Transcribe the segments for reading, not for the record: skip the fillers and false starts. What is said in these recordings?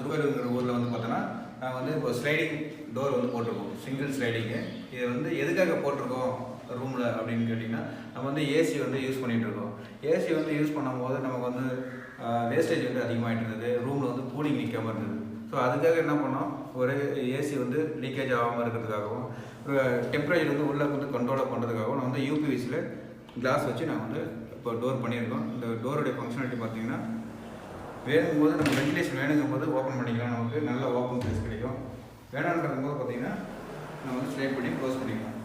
திருக்கோவிலுங்கிற ஊரில் வந்து பார்த்தோன்னா நாங்கள் வந்து இப்போ ஸ்லைடிங் டோர் வந்து போட்டிருக்கோம், சிங்கிள் ஸ்லைடிங்கு. இது வந்து எதுக்காக போட்டிருக்கோம் ரூமில் அப்படின்னு கேட்டிங்கன்னா, நம்ம வந்து ஏசி வந்து யூஸ் பண்ணிகிட்ருக்கோம். ஏசி வந்து யூஸ் பண்ணும்போது நமக்கு வந்து வேஸ்டேஜ் வந்து அதிகமாகிட்டு இருந்தது, ரூமில் வந்து கூலிங் நிற்காமல் இருந்தது. ஸோ அதுக்காக என்ன பண்ணோம், ஒரு ஏசி வந்து லீக்கேஜ் ஆகாமல் இருக்கிறதுக்காகவும் ஒரு டெம்பரேச்சர் வந்து உள்ளே வந்து கண்ட்ரோலாக பண்ணுறதுக்காகவும் நான் வந்து யூபிவிசியில் கிளாஸ் வச்சு நான் வந்து இப்போ டோர் பண்ணியிருக்கோம். இந்த டோருடைய ஃபங்க்ஷனாலிட்டி பார்த்தீங்கன்னா, வேணுங்கும் போது நம்ம வென்டிலேஷன் வேணுங்கும் போது ஓப்பன் பண்ணிக்கலாம், நமக்கு நல்ல ஓப்பன் ஸ்பேஸ் கிடைக்கும். வேணான்றது போது பார்த்தீங்கன்னா நம்ம வந்து ஸ்லைட் பண்ணி க்ளோஸ் பண்ணிக்கலாம்.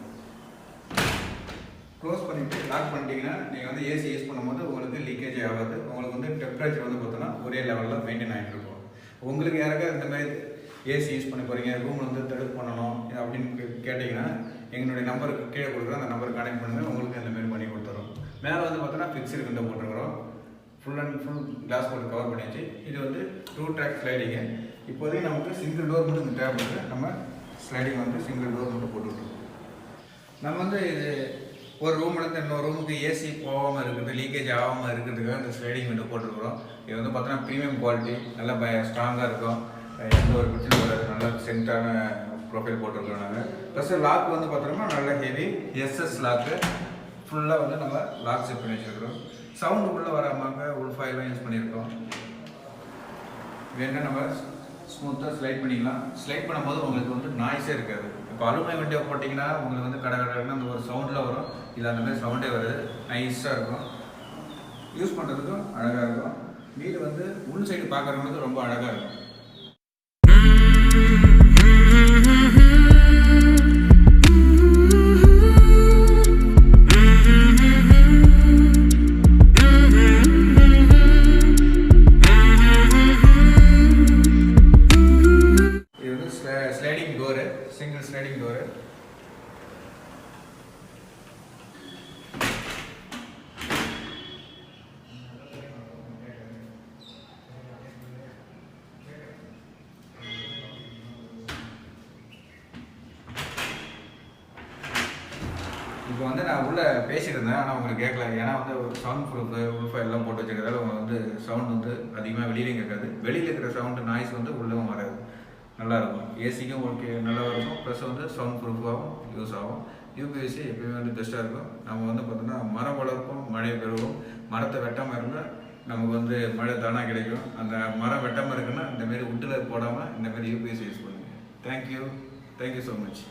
க்ளோஸ் பண்ணிவிட்டு லாக் பண்ணிட்டீங்கன்னா நீங்கள் வந்து ஏசி யூஸ் பண்ணும்போது உங்களுக்கு லீக்கேஜ் ஆகாது. உங்களுக்கு வந்து டெம்பரேச்சர் வந்து பார்த்தோன்னா ஒரே லெவலில் மெயின்டைன் ஆகிட்டு இருக்கும். உங்களுக்கு யாருக்காவது இந்த மாதிரி ஏசி யூஸ் பண்ணி போகிறீங்க, ரூமில் வந்து தடுப்பு பண்ணணும் அப்படின்னு கேட்டிங்கன்னா எங்களுடைய நம்பருக்கு கீழே கொடுக்குறோம், அந்த நம்பருக்கு கனெக்ட் பண்ணுங்கள், உங்களுக்கு இந்த மாதிரி பண்ணி கொடுத்துறோம். மேலே வந்து பார்த்தோன்னா ஃபிக்ஸ்டு விண்டோ போட்டுருக்குறோம், ஃபுல் அண்ட் ஃபுல் கிளாஸ் போட்டு கவர் பண்ணியாச்சு. இது வந்து 2 ட்ராக் ஸ்லைடிங்கு. இப்போதைக்கு நமக்கு சிங்கிள் டோர் மட்டும் இந்த தேவைப்படுது, நம்ம ஸ்லைடிங் வந்து சிங்கிள் டோர் மட்டும் போட்டுவிட்ருக்கோம். நம்ம வந்து இது ஒரு ரூம்லேருந்து இன்னொரு ரூமுக்கு ஏசி போகாமல் இருக்கிறது, லீக்கேஜ் ஆகாமல் இருக்கிறதுக்காக இந்த ஸ்லைடிங் விண்டோ போட்டுருக்குறோம். இது வந்து பார்த்தோன்னா ப்ரீமியம் குவாலிட்டி, நல்லா ஸ்ட்ராங்காக இருக்கும், எந்த ஒரு பிரச்சனையும் வராது, நல்லா சென்ட்டான ப்ரொஃபைல் போட்டிருக்கோம் நாங்கள். ப்ளஸ் லாக் வந்து பார்த்தோம்னா நல்லா ஹெவி எஸ்எஸ் லாக்கு, ஃபுல்லாக வந்து நம்ம லாக் செட் பண்ணி வச்சுருக்கிறோம். சவுண்டு உள்ளே வராமல் உள்ஃபாயிலாம் யூஸ் பண்ணியிருக்கோம். வேணால் நம்ம ஸ்மூத்தாக ஸ்லைட் பண்ணிக்கலாம். ஸ்லைட் பண்ணும்போது உங்களுக்கு வந்து நாய்ஸே இருக்காது. இப்போ அலுமினியம் விண்டோ போட்டிங்கன்னா உங்களுக்கு வந்து கடகடன்னு அந்த ஒரு சவுண்டில் வரும், இல்லை அந்த மாதிரி சவுண்டே வருது, நைஸாக இருக்கும், யூஸ் பண்ணுறதுக்கும் அழகாக இருக்கும். வீடு வந்து உள் சைடு பார்க்குறவங்களுக்கு ரொம்ப அழகாக இருக்கும். Sliding door, single sliding door. இப்போ வந்து நான் உள்ளே பேசிட்டு இருந்தேன், ஆனால் உங்களுக்கு கேட்கல. ஏன்னா வந்து ஒரு சவுண்ட் ப்ரூஃபு உல்ஃபா எல்லாம் போட்டு வச்சுக்கிறதால உங்களுக்கு வந்து சவுண்ட் வந்து அதிகமாக வெளியிலையும் கேட்காது. வெளியில் இருக்கிற சவுண்டு நாய்ஸ் வந்து உள்ளவும் வராது, நல்லாயிருக்கும். ஏசிக்கும் ஓகே நல்லா இருக்கும், ப்ளஸ் வந்து சவுண்ட் ப்ரூஃபாகவும் யூஸ் ஆகும். யூபிவிசி எப்பயுமே வந்து பெஸ்ட்டாக இருக்கும். நம்ம வந்து பார்த்தோன்னா மரம் வளர்ப்போம், மழை பெறுவோம். மரத்தை வெட்டாமல் இருந்தால் நமக்கு வந்து மழை தானாக கிடைக்கும். அந்த மரம் வெட்டாமல் இருக்குன்னா இந்தமாரி உட்டில் போடாமல் இந்தமாரி யூபிவிசி யூஸ் பண்ணுங்கள். Thank you so much.